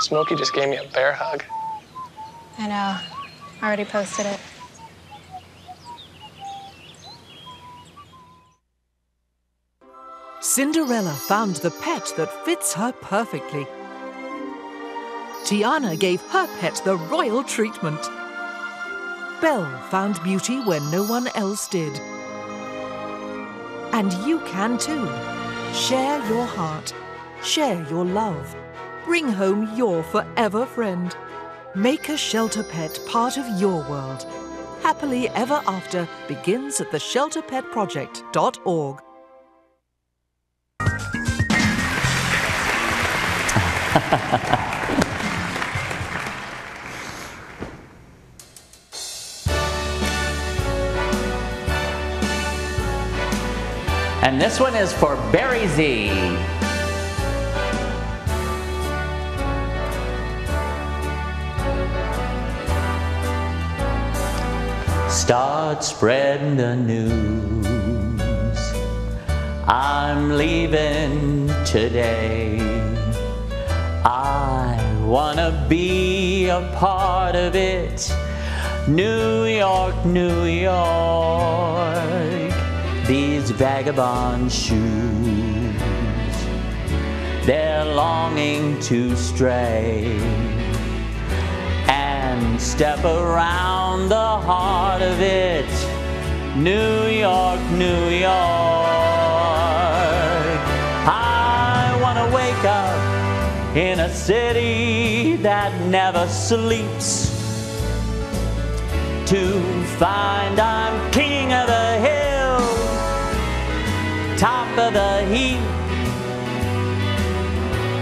Smokey just gave me a bear hug. I know. I already posted it. Cinderella found the pet that fits her perfectly. Tiana gave her pet the royal treatment. Belle found beauty when no one else did. And you can too. Share your heart. Share your love. Bring home your forever friend. Make a shelter pet part of your world. Happily Ever After begins at theshelterpetproject.org. And this one is for Barry Z. Start spreading the news. I'm leaving today. I wanna be a part of it. New York, New York. These vagabond shoes, they're longing to stray and step around the heart of it. New York, New York. I wanna wake up in a city that never sleeps, to find I'm king of the hill, top of the heap.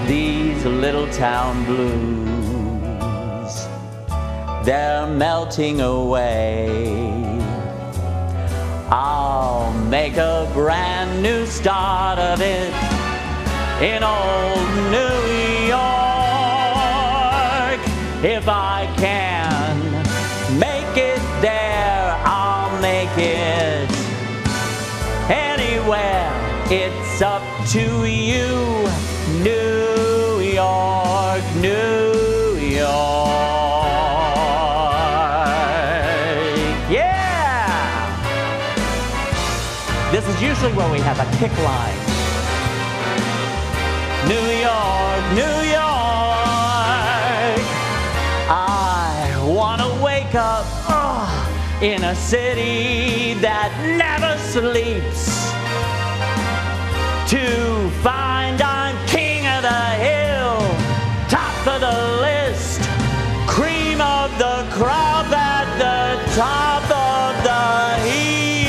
These little town blues, they're melting away. I'll make a brand new start of it. in old New York. If I can make it there, I'll make it anywhere. It's up to you, New York, New York. Yeah! This is usually where we have a kick line. New York, New York. I want to wake up in a city that never sleeps, to find I'm king of the hill, top of the list, cream of the crop at the top of the heap.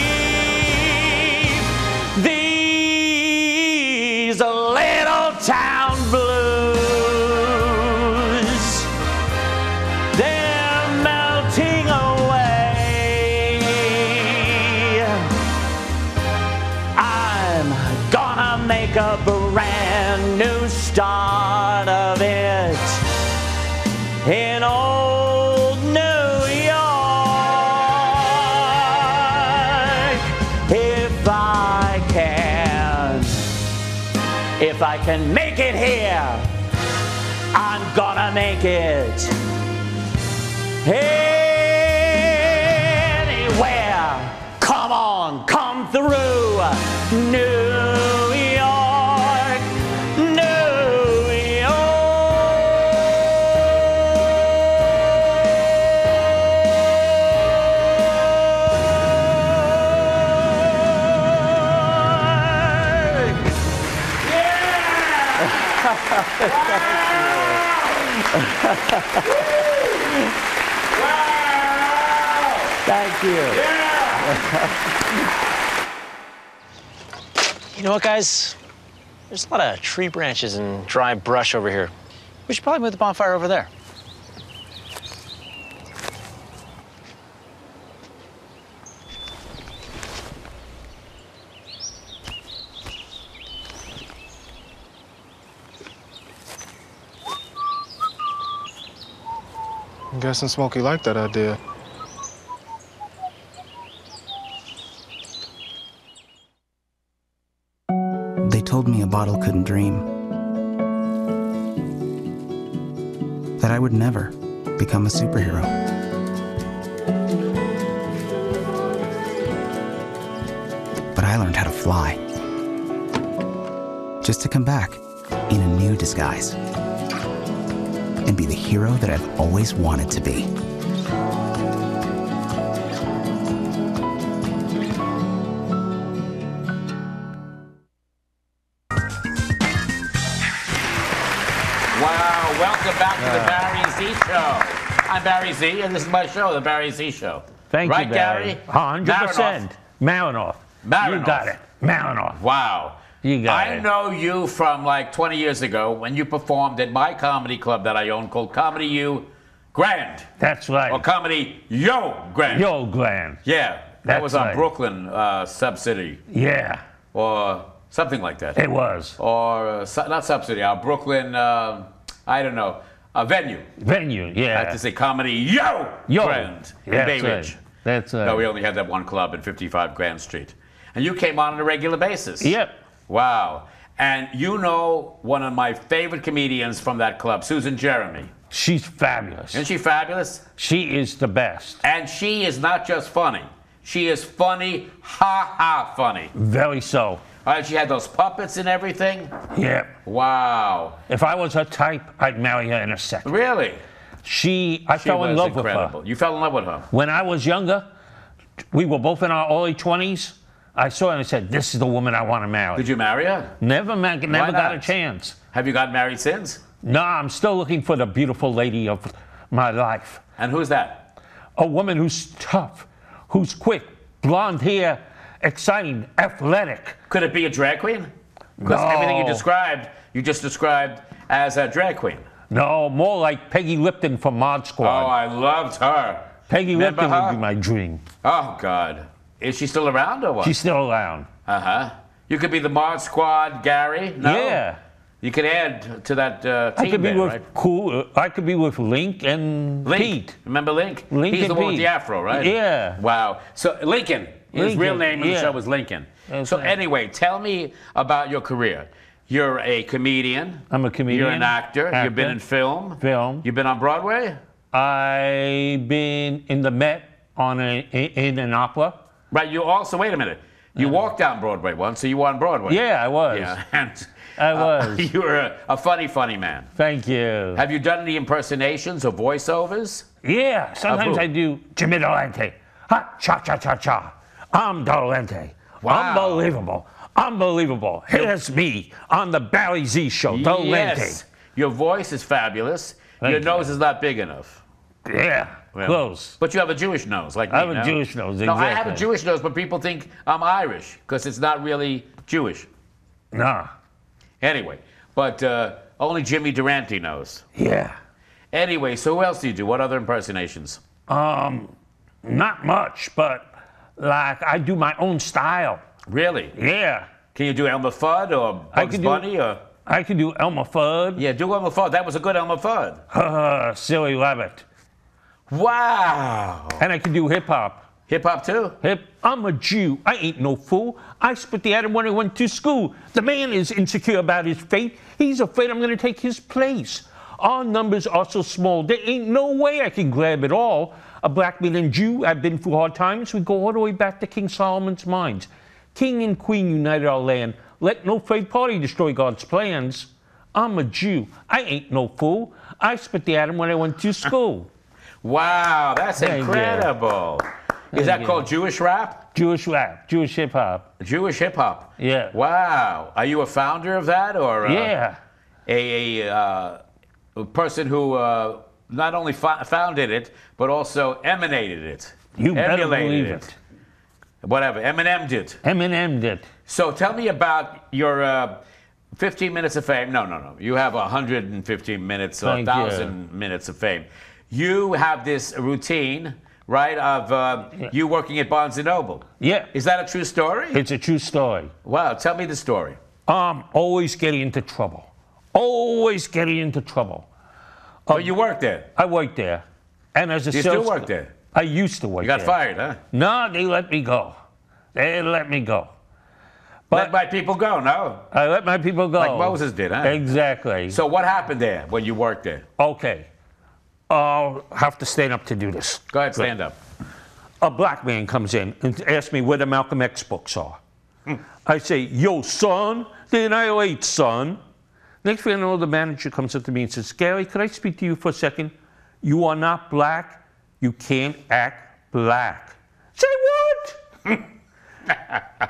These little town blues, they're melting away. I'm gonna make a brand new start of it in old New York. If I can make it here, I'm gonna make it anywhere. Come on, come through, New York, New York. Thank you. You know what, guys? There's a lot of tree branches and dry brush over here. We should probably move the bonfire over there. I'm guessing Smokey liked that idea. They told me a bottle couldn't dream. That I would never become a superhero. But I learned how to fly. Just to come back in a new disguise. And be the hero that I've always wanted to be. Wow, welcome back to the Barry Z Show. I'm Barry Z, and this is my show, the Barry Z Show. Thank right, you, Barry. Gary? 100%. Marinoff. You got it. Marinoff. Wow. You got it. I know you from like 20 years ago when you performed at my comedy club that I own called Comedy U Grand. That's right. Or Comedy Yo Grand. Yo Grand. Yeah. That was on right. Brooklyn Subsidy. Yeah. Or something like that. It was. Or not Subsidy, Brooklyn, I don't know, Venue. Venue, yeah. I have to say Comedy Yo Grand in Bay Ridge. That's right. No, we only had that one club at 55 Grand Street. And you came on a regular basis. Yep. Wow. And you know one of my favorite comedians from that club, Susan Jeremy. She's fabulous. Isn't she fabulous? She is the best. And she is not just funny. She is funny, ha-ha funny. Very so. All right, she had those puppets and everything? Yep. Wow. If I was her type, I'd marry her in a second. Really? I fell in love incredible. with her. You fell in love with her? When I was younger, we were both in our early 20s. I saw her and I said, this is the woman I want to marry. Did you marry her? Never got a chance. Have you gotten married since? No, I'm still looking for the beautiful lady of my life. And who's that? A woman who's tough, who's quick, blonde hair, exciting, athletic. Could it be a drag queen? Because everything you just described as a drag queen. No, more like Peggy Lipton from Mod Squad. Oh, I loved her. Peggy Lipton would be my dream. Oh, God. Is she still around or what? She's still around. Uh-huh. You could be the Mod Squad Gary? No? Yeah. You could add to that I team could be there, with right? I could be with Link and Link. Pete. Remember Link? Link He's and the one with Pete. the afro, right? Yeah. Wow. So Lincoln. His real Lincoln, name in the yeah. show was Lincoln. That's So right. anyway, tell me about your career. You're a comedian. I'm a comedian. You're an actor. You've been in film. You've been on Broadway? I've been in the Met in an opera. Right. You also, wait a minute. You walked down Broadway once, so you were on Broadway. Yeah, I was. Yeah. And, I was. you were a funny man. Thank you. Have you done any impersonations or voiceovers? Yeah, sometimes who? I do Jimmy Dolente. Ha, cha, cha, cha, cha. I'm Dolente. Wow. Unbelievable. Unbelievable. Here's me on the Barry Z Show, Dolente. Yes. Your voice is fabulous. Thank Your you. nose is not big enough. Yeah, Well, close. But you have a Jewish nose, like me. I have a no? Jewish nose, No, I have a exactly. Jewish nose, but people think I'm Irish because it's not really Jewish. Nah. Anyway, but only Jimmy Durante knows. Yeah. Anyway, so who else do you do? What other impersonations? Not much, but like I do my own style. Really? Yeah. Can you do Elmer Fudd or Bugs Bunny? Or I can do Elmer Fudd. yeah, do Elmer Fudd. That was a good Elmer Fudd. Silly Rabbit. Wow. And I can do hip hop. Hip hop too? I'm a Jew. I ain't no fool. I spit the atom when I went to school. The man is insecure about his fate. He's afraid I'm going to take his place. Our numbers are so small, there ain't no way I can grab it all. A black man and Jew, I've been through hard times. We go all the way back to King Solomon's mines. King and Queen united our land. Let no third party destroy God's plans. I'm a Jew. I ain't no fool. I spit the atom when I went to school. Wow, that's Thank you. incredible. Is that called Jewish rap? Jewish rap, Jewish hip hop. Jewish hip hop. Yeah. Wow. Are you a founder of that, or Yeah. a person who not only founded it but also emanated it? You better emulated believe it. Whatever. Eminem did. Eminem did. So tell me about your 15 minutes of fame. No. You have 115 minutes or Thank you. 1,000 minutes of fame. You have this routine, right, of you working at Barnes & Noble. Yeah. Is that a true story? It's a true story. Wow, tell me the story. Always getting into trouble. Always getting into trouble. But you worked there. I worked there. And as a You still work there? I used to work You got there. fired, huh? No, they let me go. They let me go. Let my people go, no? I let my people go. Like Moses did, huh? Exactly. So what happened there when you worked there? Okay. I'll have to stand up to do this. Go ahead, stand up. A black man comes in and asks me where the Malcolm X books are. I say, yo, son, they annihilate, son. Next thing I know, the manager comes up to me and says, Gary, could I speak to you for a second? You are not black. You can't act black. Say what?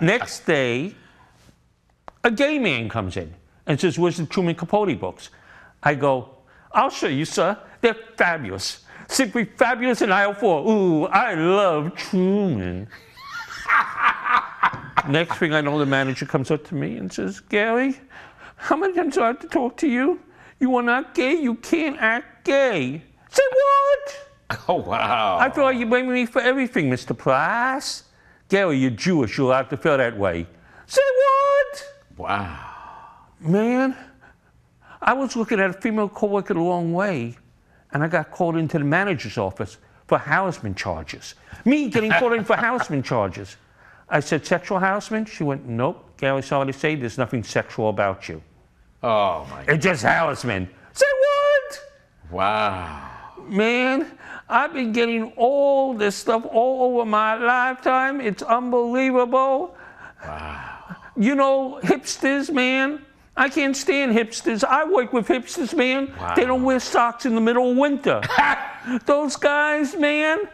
Next day, a gay man comes in and says, where's the Truman Capote books? I go, I'll show you, sir. They're fabulous. Simply fabulous in aisle 4. Ooh, I love Truman. Next thing I know, the manager comes up to me and says, Gary, how many times do I have to talk to you? You are not gay. You can't act gay. Say what? Oh, wow. I feel like you're blaming me for everything, Mr. Price. Gary, you're Jewish. You're allowed to feel that way. Say what? Wow. Man, I was looking at a female coworker the wrong way, and I got called into the manager's office for harassment charges. Me getting called in for harassment charges. I said, sexual harassment? She went, nope. Gary, sorry to say, there's nothing sexual about you. Oh, my God. It's just harassment. Say what? Wow. Man, I've been getting all this stuff all over my lifetime. It's unbelievable. Wow. You know, hipsters, man. I can't stand hipsters. I work with hipsters, man. Wow. They don't wear socks in the middle of winter. Those guys, man,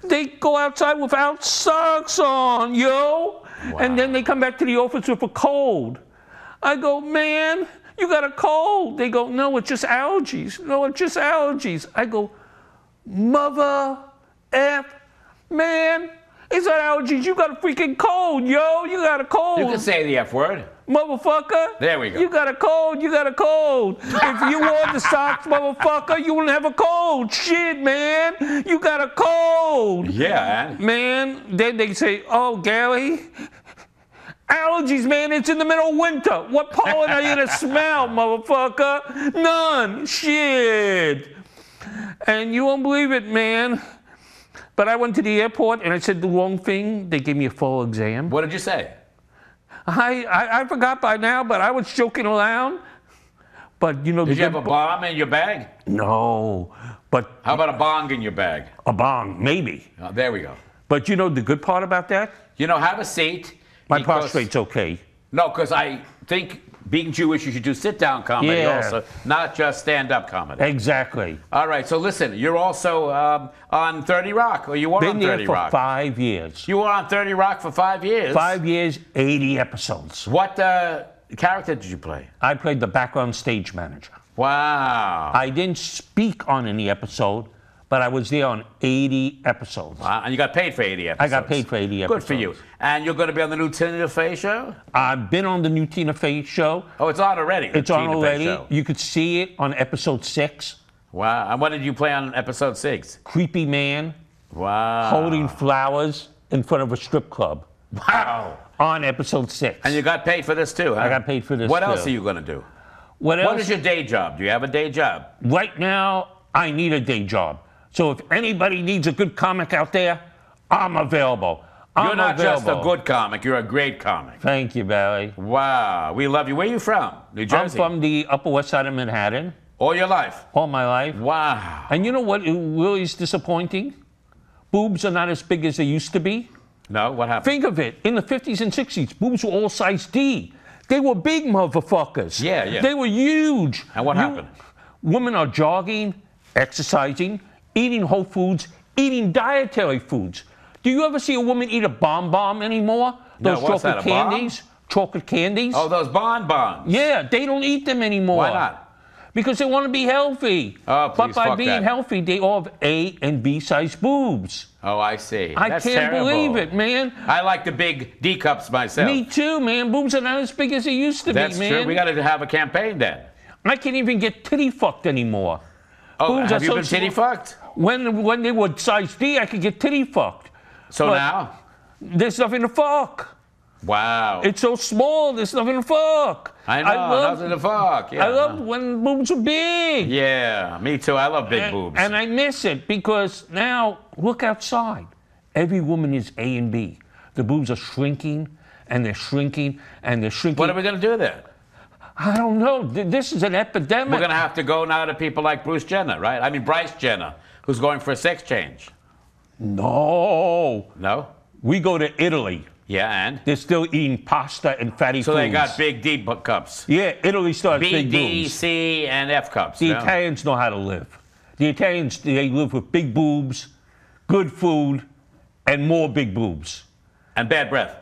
they go outside without socks on, yo. Wow. And then they come back to the office with a cold. I go, man, you got a cold. They go, no, it's just allergies. No, it's just allergies. I go, mother F, man, it's not allergies. You got a freaking cold, yo. You got a cold. You can say the F word. Motherfucker. There we go. You got a cold. You got a cold. If you wore the socks, motherfucker, you wouldn't have a cold. Shit, man. You got a cold. Yeah, Man, then they say, oh, Gary, Allergies, man, it's in the middle of winter. What pollen are you gonna smell, motherfucker? None. Shit. And you won't believe it, man. But I went to the airport and I said the wrong thing. They gave me a full exam. What did you say? I forgot by now, but I was joking around. But you know, did you have a bomb in your bag? No, but how about a bong in your bag? A bong, maybe. Oh, there we go. But you know the good part about that? You know, have a seat. My prostrate's okay. No, because I think being Jewish, you should do sit-down comedy also, not just stand-up comedy. Exactly. All right, so listen, you're also on 30 Rock, or you were on 30 Been there for Rock. 5 years. You were on 30 Rock for 5 years? 5 years, 80 episodes. What character did you play? I played the background stage manager. Wow. I didn't speak on any episode, but I was there on 80 episodes. Wow, and you got paid for 80 episodes. I got paid for 80 episodes. Good for you. And you're going to be on the new Tina Fey show? I've been on the new Tina Fey show. Oh, it's on already? It's on already. You could see it on episode 6. Wow. And what did you play on episode 6? Creepy man. Wow. Holding flowers in front of a strip club. Wow. On episode 6. And you got paid for this too, huh? I got paid for this What too. else are you going to do? What else? What is your day job? Do you have a day job? Right now, I need a day job. So if anybody needs a good comic out there, I'm available. You're not just a good comic, you're a great comic. Thank you, Barry. Wow, we love you. Where are you from? New Jersey? I'm from the Upper West Side of Manhattan. All your life? All my life. Wow. And you know what really is disappointing? Boobs are not as big as they used to be. No, what happened? Think of it. In the 50s and 60s, boobs were all size D. They were big motherfuckers. Yeah, yeah. They were huge. And what happened? Women are jogging, exercising, eating whole foods, eating dietary foods. Do you ever see a woman eat a bonbon anymore? Those No, what's chocolate that, a bomb? candies? Chocolate candies? Oh, those bonbons. Yeah, they don't eat them anymore. Why not? Because they want to be healthy. Oh, but please, by fuck being that. healthy, they all have A and B size boobs. Oh, I see. I That's can't terrible. believe it, man. I like the big D cups myself. Me too, man. Boobs are not as big as they used to That's be, man. true. We got to have a campaign then. I can't even get titty fucked anymore. Oh, Boobs have are you so been titty small. fucked? When they were size D, I could get titty fucked. So But now? there's nothing to fuck. Wow. It's so small, there's nothing to fuck. I know, nothing to fuck. Yeah. I love when boobs are big. Yeah, me too. I love big boobs. And I miss it because now, look outside. Every woman is A and B. The boobs are shrinking, and they're shrinking, and they're shrinking. What are we going to do then? I don't know. This is an epidemic. We're going to have to go now to people like Bruce Jenner, right? I mean, Bryce Jenner, who's going for a sex change. No. No? We go to Italy. Yeah, and? They're still eating pasta and fatty So foods. they got big D cups. Yeah, Italy still has B, big D, boobs. C, and F cups. The no? Italians know how to live. The Italians, they live with big boobs, good food, and more big boobs. And bad breath.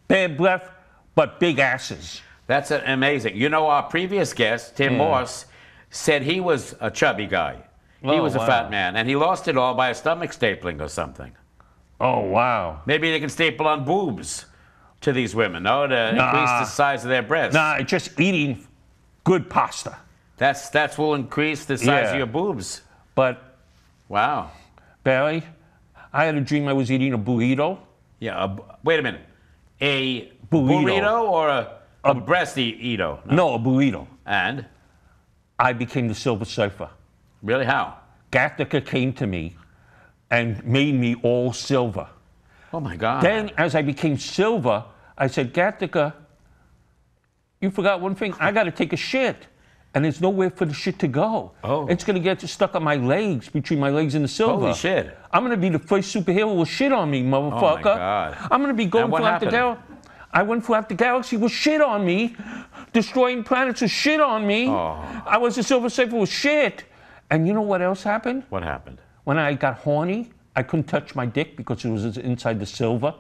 Bad breath, but big asses. That's amazing. You know, our previous guest, Tim Morse, said he was a chubby guy. He Oh, was a wow. fat man, and he lost it all by a stomach stapling or something. Oh, wow. Maybe they can staple on boobs to these women, no, to Nah. increase the size of their breasts. Nah, it's just eating good pasta. That will increase the size Yeah. of your boobs. But, Wow. Barry, I had a dream I was eating a burrito. Yeah. Wait a minute. A Burrito. burrito or a breast eato? No, a burrito. And? I became the Silver Surfer. Really? How? Gattaca came to me and made me all silver. Oh my God. Then, as I became silver, I said, Gattaca, you forgot one thing. I got to take a shit. And there's nowhere for the shit to go. Oh. It's going to get stuck on my legs, between my legs and the silver. Holy shit. I'm going to be the first superhero with shit on me, motherfucker. Oh my God. I'm going to be going And what throughout the happened? galaxy. I went throughout the galaxy with shit on me, destroying planets with shit on me. Oh. I was the Silver Surfer with shit. And you know what else happened? What happened? When I got horny, I couldn't touch my dick because it was inside the silver.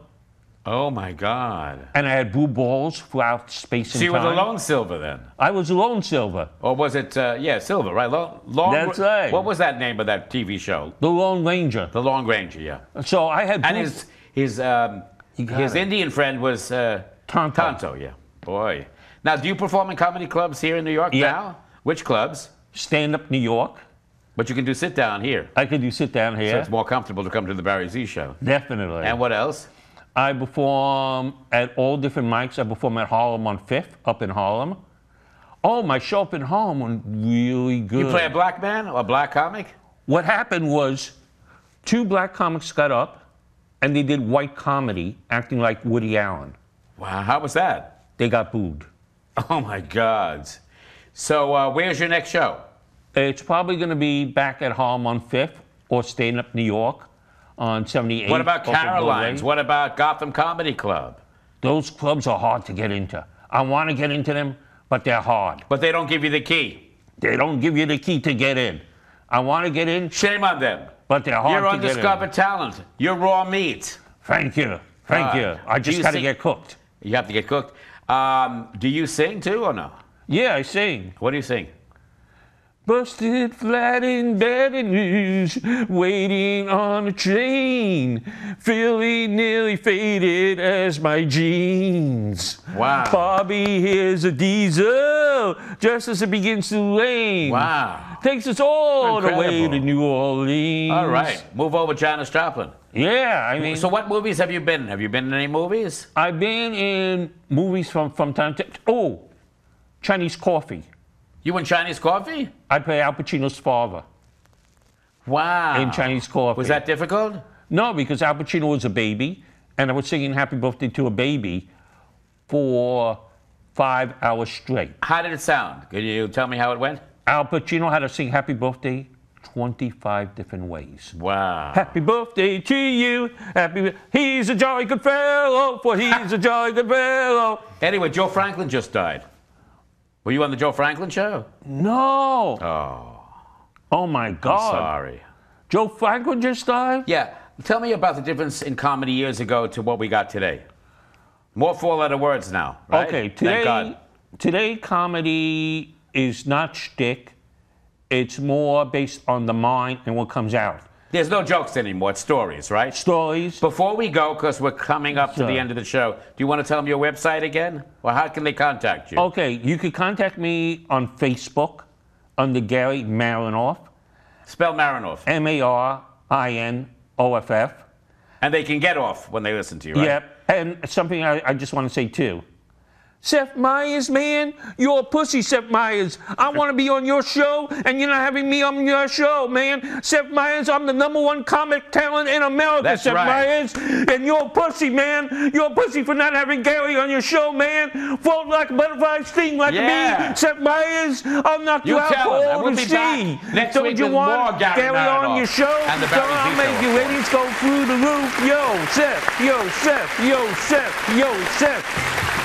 Oh my God. And I had blue balls throughout space and So you time. were the lone silver then? I was the lone silver. Or was it, yeah, silver, right? Long, That's right. What was that name of that TV show? The Lone Ranger. The Lone Ranger, yeah. So I had And blue... his it. Indian friend was Tonto, yeah. Boy. Now, do you perform in comedy clubs here in New York Yeah. now? Which clubs? Stand Up New York. But you can do sit down here. I could do sit down here. So it's more comfortable to come to the Barry Z show. Definitely. And what else? I perform at all different mics. I perform at Harlem on 5th, up in Harlem. Oh, my show up in Harlem went really good. You play a black man or a black comic? What happened was 2 black comics got up and they did white comedy, acting like Woody Allen. Wow, how was that? They got booed. Oh my God. So where's your next show? It's probably going to be back at Harlem on 5th or Stand Up New York on 78th. What about off of Caroline's? Broadway. What about Gotham Comedy Club? Those clubs are hard to get into. I want to get into them, but they're hard. But they don't give you the key. They don't give you the key to get in. I want to get in. Shame on them. But they're hard You're to get in. undiscovered talent. You're raw meat. Thank you. Thank you. I just got to get cooked. You have to get cooked. Do you sing too or no? Yeah, I sing. What do you sing? Busted flat in Baton Rouge, waiting on a train, feeling nearly faded as my jeans. Wow. Bobby, here's a diesel, just as it begins to rain. Wow. Takes us all the way Incredible. to New Orleans. All right. Move over, Janis Joplin. Yeah, I mean. So what movies have you been in? Have you been in any movies? I've been in movies from time to time. Oh, Chinese Coffee. You in Chinese Coffee? I play Al Pacino's father. Wow. In Chinese Coffee. Was that difficult? No, because Al Pacino was a baby, and I was singing Happy Birthday to a Baby for 5 hours straight. How did it sound? Can you tell me how it went? Al Pacino had to sing Happy Birthday 25 different ways. Wow. Happy birthday to you. He's a jolly good fellow, for he's a jolly good fellow. Anyway, Joe Franklin just died. Were you on the Joe Franklin show? No. Oh. Oh my God. I'm sorry. Joe Franklin just died? Yeah. Tell me about the difference in comedy years ago to what we got today. More 4-letter words now, right? Okay, Thank God. today comedy is not shtick. It's more based on the mind and what comes out. There's no jokes anymore. It's stories, right? Stories. Before we go, because we're coming up to Sure. the end of the show, do you want to tell them your website again? Or how can they contact you? Okay, you can contact me on Facebook under Gary Marinoff. Spell Marinoff. Marinoff. And they can get off when they listen to you, right? Yep. And something I just want to say too. Seth Meyers, man, you're a pussy, Seth Meyers. I want to be on your show, and you're not having me on your show, man. Seth Meyers, I'm the #1 comic talent in America, That's Seth right. Meyers. And you're a pussy, man. You're a pussy for not having Gary on your show, man. Float like a butterfly, sting like a Yeah. bee. Seth Meyers, I'll knock you, You out tell for him, and all we'll to be see. back next Don't week you with want more Gary on Marinoff your show? and the So Barry I'll Z make Show. your ratings go through the roof. Yo, Seth, yo, Seth, yo, Seth, yo, Seth.